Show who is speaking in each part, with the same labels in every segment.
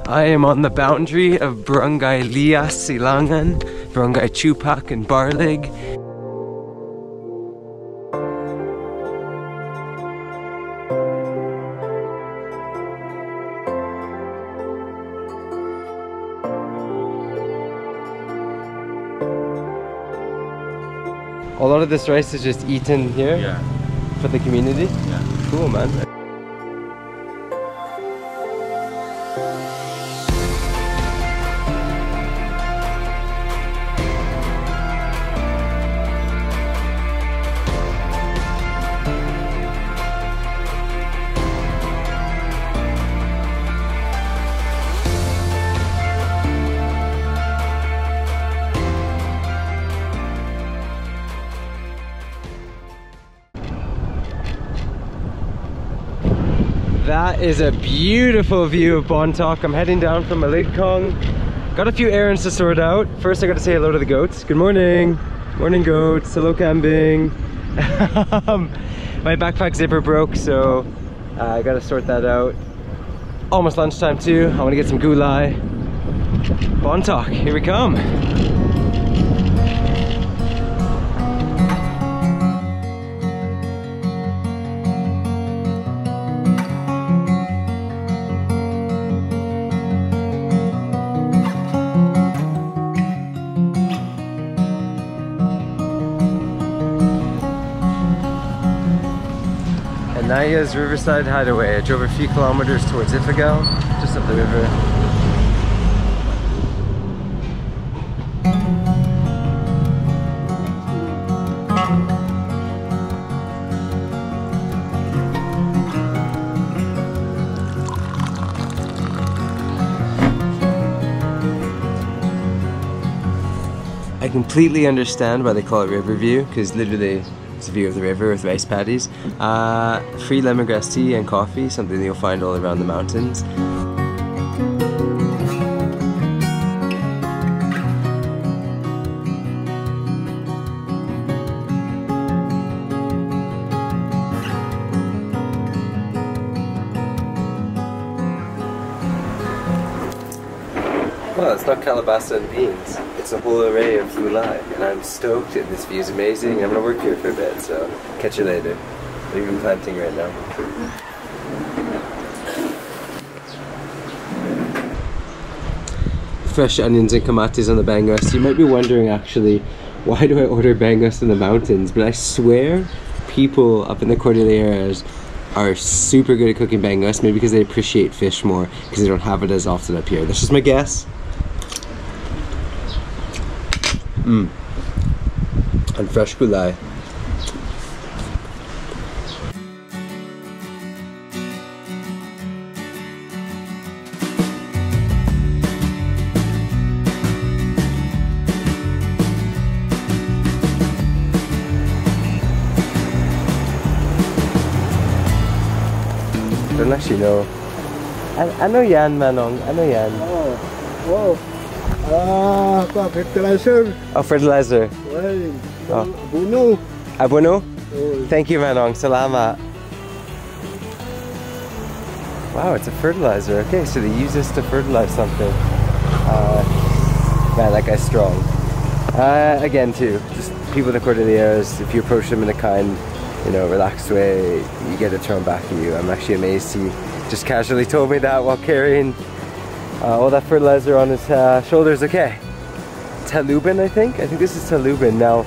Speaker 1: I am on the boundary of Barangay Lias, Silangan, Barangay Chupak, and Barlig. A lot of this rice is just eaten here?
Speaker 2: Yeah.
Speaker 1: For the community?
Speaker 2: Yeah.
Speaker 1: Cool, man. That is a beautiful view of Bontoc. I'm heading down from Maligkong. Got a few errands to sort out. First I got to say hello to the goats. Good morning. Morning goats. Hello kambing. My backpack zipper broke, so I got to sort that out. Almost lunchtime too. I want to get some gulai. Bontoc, here we come. Naya's Riverside Hideaway. I drove a few kilometers towards Ifugao, just up the river. I completely understand why they call it river view, because literally it's a view of the river with rice paddies. Free lemongrass tea and coffee, something that you'll find all around the mountains. Well, it's not calabasa and beans. It's a whole array of gulai, and I'm stoked. This view is amazing. I'm gonna work here for a bit, so catch you later. They're even planting right now. Fresh onions and kamatis on the bangos. You might be wondering actually, why do I order bangos in the mountains? But I swear people up in the Cordilleras are super good at cooking bangos, maybe because they appreciate fish more, because they don't have it as often up here. That's just my guess. And fresh gulai. I don't actually know. Ano yan, Manong? Ano yan?
Speaker 3: Fertilizer.
Speaker 1: Oh, fertilizer.
Speaker 3: Oh. Abono.
Speaker 1: Abono?
Speaker 3: Oh.
Speaker 1: Thank you, Manong. Salamat. Wow, it's a fertilizer. Okay, so they use this to fertilize something. Man, that guy's strong. Again, too, just people in the Cordilleras, if you approach them in a kind, you know, relaxed way, you get it thrown back at you. I'm actually amazed he just casually told me that while carrying all that fertilizer on his shoulders. Okay, Talubin, I think this is Talubin. Now,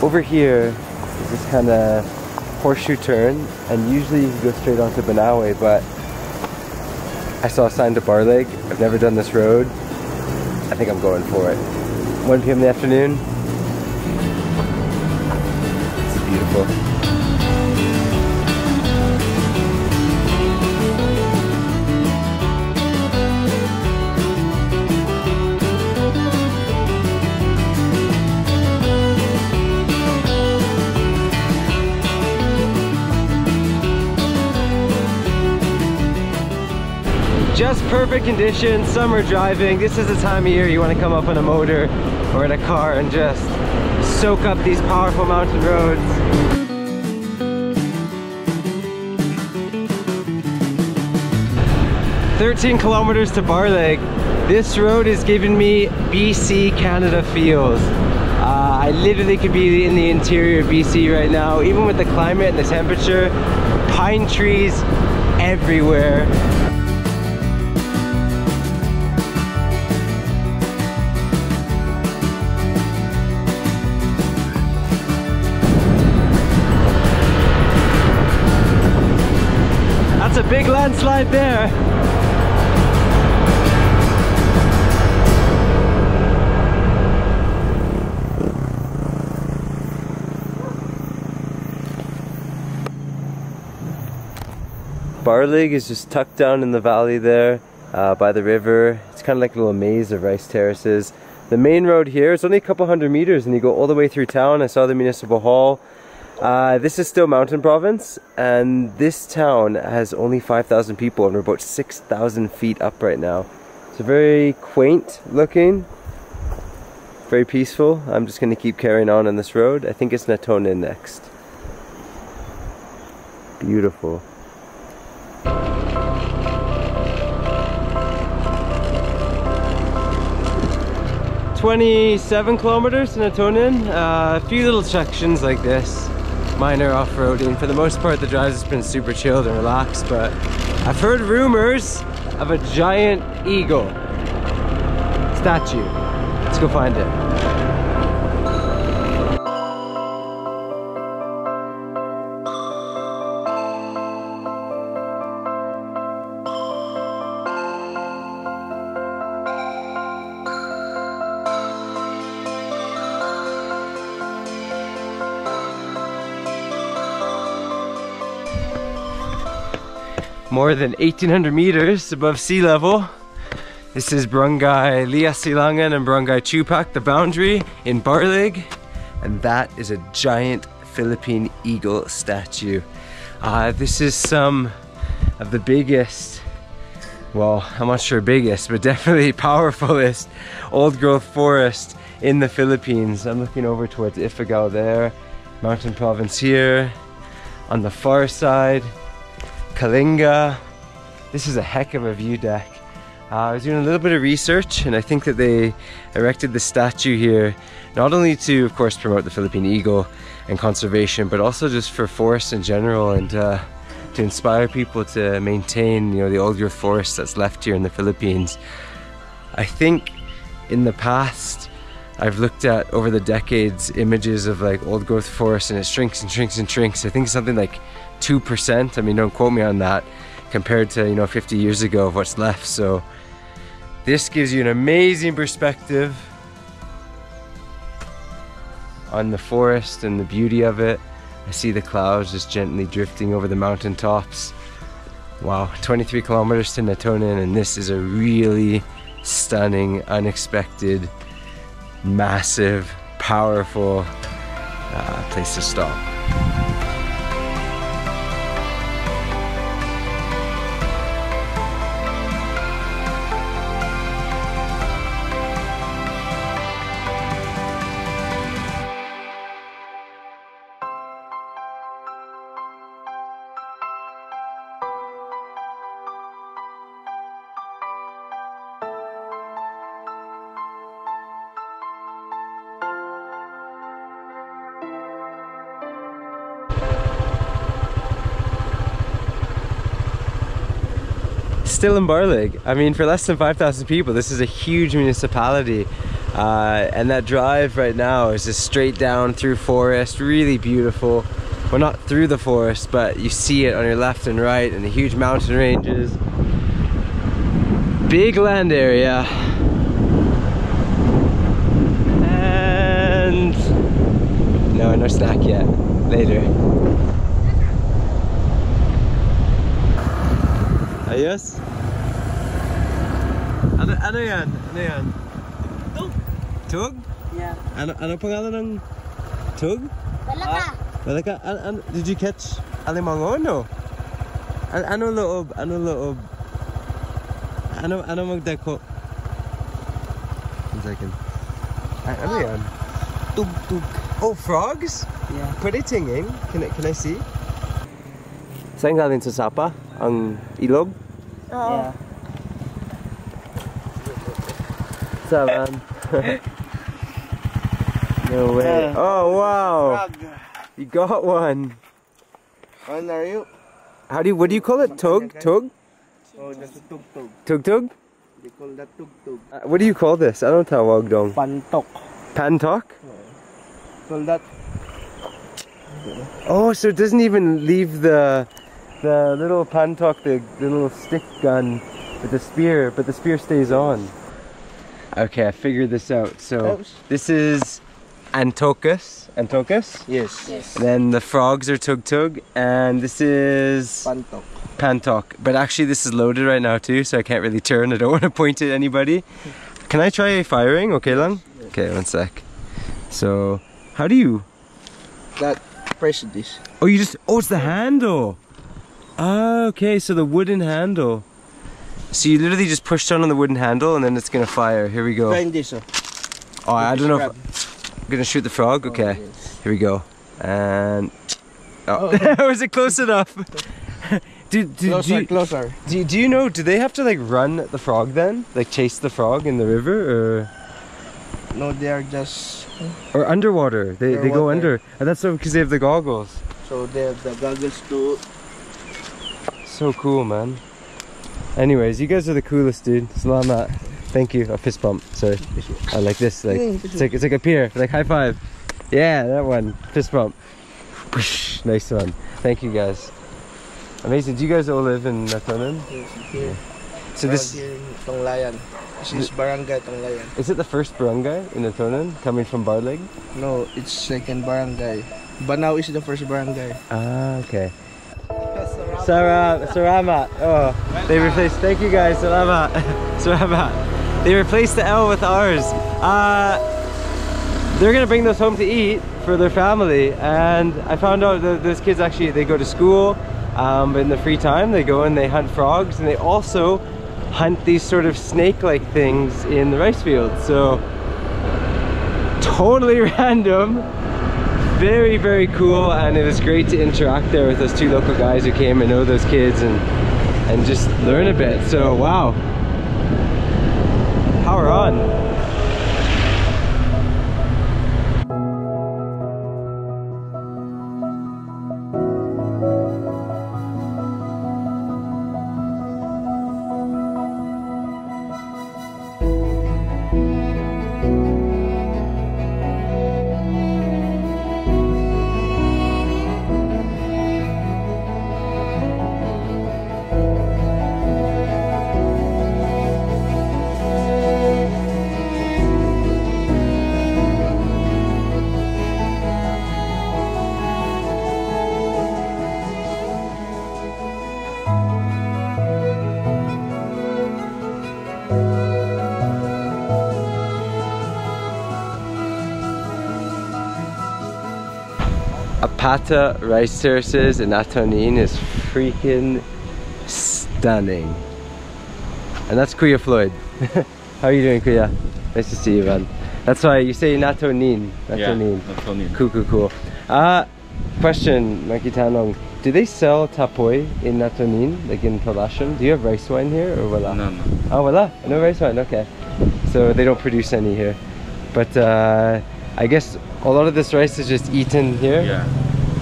Speaker 1: over here is this kind of horseshoe turn, and usually you can go straight onto Banawe, but I saw a sign to Barlig. I've never done this road. I think I'm going for it. 1 p.m. in the afternoon. It's beautiful. Just perfect conditions, summer driving. This is the time of year you want to come up on a motor or in a car and just soak up these powerful mountain roads. 13 kilometers to Barlig. This road is giving me BC Canada feels. I literally could be in the interior of BC right now, even with the climate and the temperature. Pine trees everywhere. That's a big landslide there. Barlig is just tucked down in the valley there by the river. It's kind of like a little maze of rice terraces. The main road here is only a couple hundred meters and you go all the way through town. I saw the municipal hall. This is still mountain province and this town has only 5,000 people and we're about 6,000 feet up right now. It's very quaint looking, very peaceful. I'm just going to keep carrying on this road. I think it's Natonin next. Beautiful. 27 kilometers to Natonin. A few little sections like this, minor off-roading. For the most part the drive has been super chilled and relaxed, but I've heard rumors of a giant eagle statue. Let's go find it. More than 1,800 meters above sea level. This is Barangay Liasilangan and Barangay Chupak, the boundary in Barlig. And that is a giant Philippine eagle statue. This is some of the biggest, well, I'm not sure biggest, but definitely powerfulest old growth forest in the Philippines. I'm looking over towards Ifugao there, mountain province here. On the far side, Kalinga. This is a heck of a view deck. I was doing a little bit of research and I think that they erected the statue here not only to, of course, promote the Philippine eagle and conservation, but also just for forests in general and to inspire people to maintain, the old growth forest that's left here in the Philippines. I think in the past I've looked at over the decades images of like old growth forest and it shrinks and shrinks and shrinks. I think something like 2%, I mean, don't quote me on that, compared to 50 years ago of what's left. So this gives you an amazing perspective on the forest and the beauty of it. I see the clouds just gently drifting over the mountain tops. Wow, 23 kilometers to Natonin, and this is a really stunning, unexpected, massive, powerful place to stop. Still in Barlig. I mean, for less than 5,000 people, this is a huge municipality. And that drive right now is just straight down through forest, really beautiful. Well, not through the forest, but you see it on your left and right, and the huge mountain ranges. Big land area. And no snack yet. Later. Ayos? Ano yan? Tug. Tug?
Speaker 2: Yeah.
Speaker 1: Ano pangalan ng tug?
Speaker 2: Balaka.
Speaker 1: Balaka? Did you catch alimango? No? Ano loob? Ano loob? Ano magdako? 1 second. Ano yan? Tug tug. Oh, frogs?
Speaker 2: Yeah.
Speaker 1: Pwede tingin? Can I see? Saan galing sa sapa? Ang ilog?
Speaker 2: Yeah.
Speaker 1: What's up, man? No way. Oh wow! You got one.
Speaker 3: When are you?
Speaker 1: What do you call it? Tug? Tug?
Speaker 3: Oh, that's a tug-tug.
Speaker 1: Tug-tug?
Speaker 3: They call that tug-tug.
Speaker 1: What do you call this? I don't know. Wagdong.
Speaker 3: Bontoc.
Speaker 1: Pantok?
Speaker 3: Call that.
Speaker 1: Oh, so it doesn't even leave the little pantok, the little stick gun with the spear, but the spear stays on. Okay, I figured this out. So this is Antocus. Antocus?
Speaker 3: Yes.
Speaker 1: And then the frogs are Tug-Tug, and this is
Speaker 3: Bontoc.
Speaker 1: Pantok. But actually this is loaded right now too, so I can't really turn. I don't want to point at anybody. Can I try firing? Okay lang? Okay, one sec. So, how do you...
Speaker 3: That, press this.
Speaker 1: Oh, you just... Oh, it's the handle! Ah, okay, so the wooden handle. So you literally just push down on the wooden handle and then it's gonna fire. Here we go.
Speaker 3: Find this.
Speaker 1: Oh, I don't know if... I'm gonna shoot the frog? Okay.
Speaker 3: Oh, yes.
Speaker 1: Here we go. And... Oh, was it close enough?
Speaker 3: Closer.
Speaker 1: Do you know, do they have to like run the frog then? Like chase the frog in the river or...
Speaker 3: No, they are just...
Speaker 1: Or underwater. They go
Speaker 3: Underwater.
Speaker 1: under. And that's so because they have the goggles.
Speaker 3: So they have the goggles too.
Speaker 1: So cool, man. Anyways, you guys are the coolest, dude. Salamat. Thank you. A fist bump. Sorry. I like this. Like it's like a peer. Like high five. Yeah, that one. Fist bump. Nice one. Thank you guys. Amazing. Do you guys all live in Natonin?
Speaker 3: Yes, here.
Speaker 1: So this
Speaker 3: Here in Tonglayan. This is Barangay Tonglayan.
Speaker 1: is it the first barangay in Natonin coming from Barlig?
Speaker 3: No, it's second barangay. Banao is the first barangay.
Speaker 1: Ah, okay. Salamat. Oh, they replaced. Thank you guys. Salamat. Salamat. They replaced the L with R's. They're gonna bring those home to eat for their family, and I found out that those kids actually they go to school, but in the free time they go and they hunt frogs, and they also hunt these sort of snake-like things in the rice fields. So totally random. Very, very cool, and it was great to interact there with those two local guys who came and know those kids and just learn a bit. So wow, power on. Apata rice terraces in Natonin is freaking stunning. And that's Kuya Floyd. How are you doing, Kuya? Nice to see you, man. That's why you say Natonin. Natonin.
Speaker 2: Yeah, Natonin.
Speaker 1: Cool. Question, Maki Tanong. Do they sell tapoy in Natonin, like in Palatium? Do you have rice wine here or wala?
Speaker 2: No.
Speaker 1: Oh, wala? No rice wine, okay. So they don't produce any here. But I guess a lot of this rice is just eaten here?
Speaker 2: Yeah.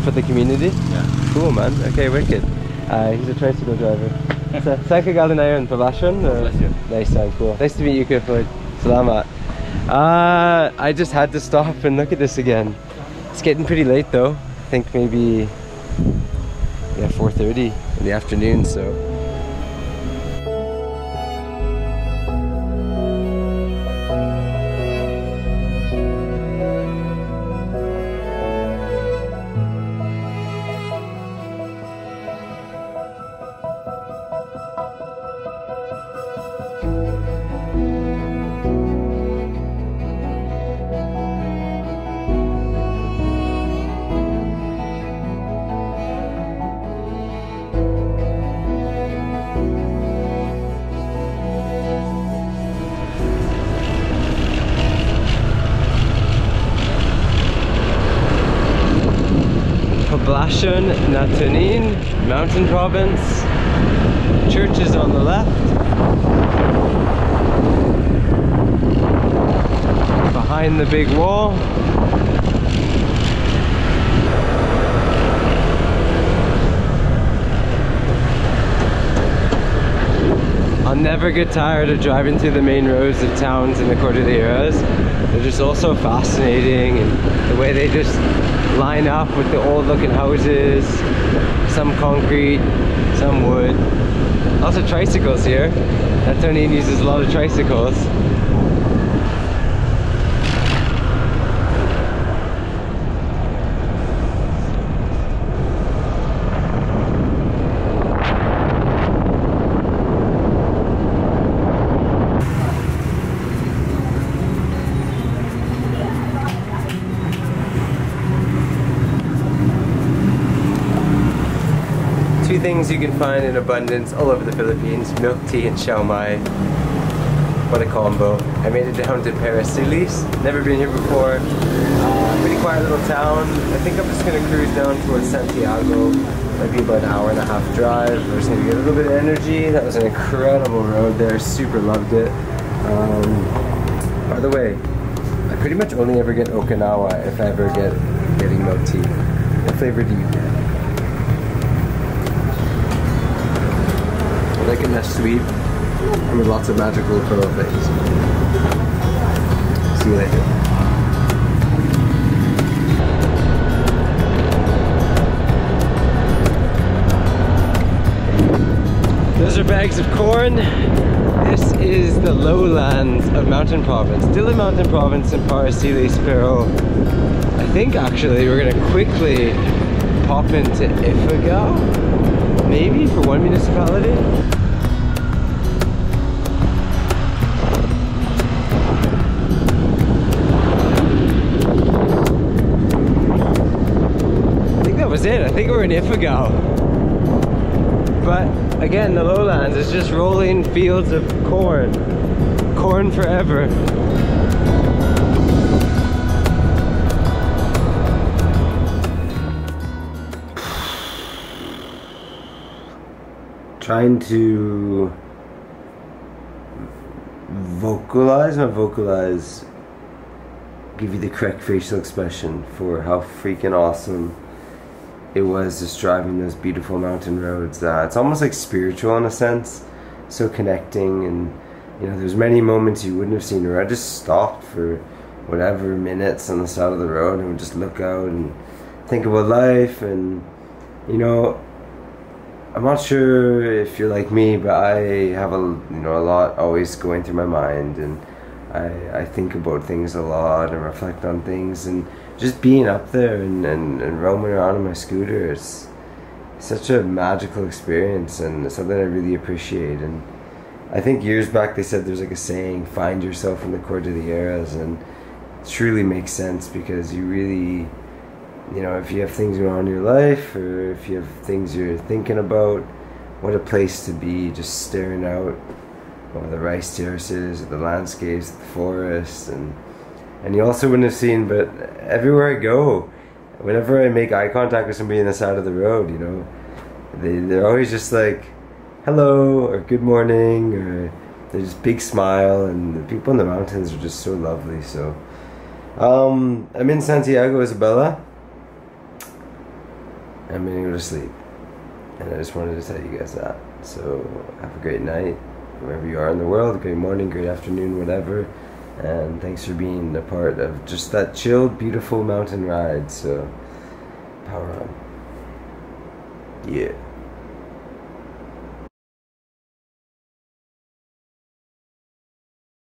Speaker 1: For the community?
Speaker 2: Yeah.
Speaker 1: Cool, man. Okay, wicked. He's a tricycle driver. Saan ka galing na yun? Poblacion?
Speaker 2: Poblacion.
Speaker 1: Nice, man. Cool. Nice to meet you, Kuya Floyd. Salamat. I just had to stop and look at this again. It's getting pretty late though. I think maybe 4:30 in the afternoon, so Poblacion, Natonin, Mountain Province. Church is on the left. behind the big wall. I'll never get tired of driving through the main roads of towns in the Cordilleras. They're just all so fascinating, and the way they just line up with the old looking houses, some concrete, some wood. Lots of tricycles here. Natonin uses a lot of tricycles. Two things you can find in abundance all over the Philippines: milk tea and siao mai. What a combo. I made it down to Terrace. Never been here before. Pretty quiet little town. I think I'm just going to cruise down towards Santiago. Might be about an hour and a half drive. We're just going to get a little bit of energy. That was an incredible road there. Super loved it. By the way, I pretty much only ever get Okinawa if I ever getting milk tea. What flavor do you get? I like it less sweet and with lots of magical pearl things. See you later. Those are bags of corn. This is the lowlands of Mountain Province. Still in Mountain Province in Parasiles, pero I think actually we're gonna quickly pop into Ifugao, maybe for one municipality. I think we're in Ifugao. But again, the lowlands is just rolling fields of corn. Corn forever. Trying to give you the correct facial expression for how freaking awesome it was just driving those beautiful mountain roads. It's almost like spiritual in a sense, so connecting. And you know, there's many moments you wouldn't have seen where I just stopped for whatever minutes on the side of the road and would just look out and think about life. And you know, I'm not sure if you're like me, but I have a lot always going through my mind, and I think about things a lot and reflect on things. And just being up there and roaming around on my scooter, it's such a magical experience and something I really appreciate. And I think years back they said there's like a saying, find yourself in the Cordilleras, and it truly makes sense, because you really, you know, if you have things going on in your life, or if you have things you're thinking about, what a place to be, just staring out over the rice terraces, the landscapes, the forest. And you also wouldn't have seen, but everywhere I go, whenever I make eye contact with somebody on the side of the road, you know, they're always just like, hello, or good morning, or they just big smile. And the people in the mountains are just so lovely. So I'm in Santiago, Isabela. I'm gonna go to sleep, and I just wanted to tell you guys that. So have a great night wherever you are in the world, great morning, great afternoon, whatever. And thanks for being a part of just that chilled, beautiful mountain ride. So power on. Yeah.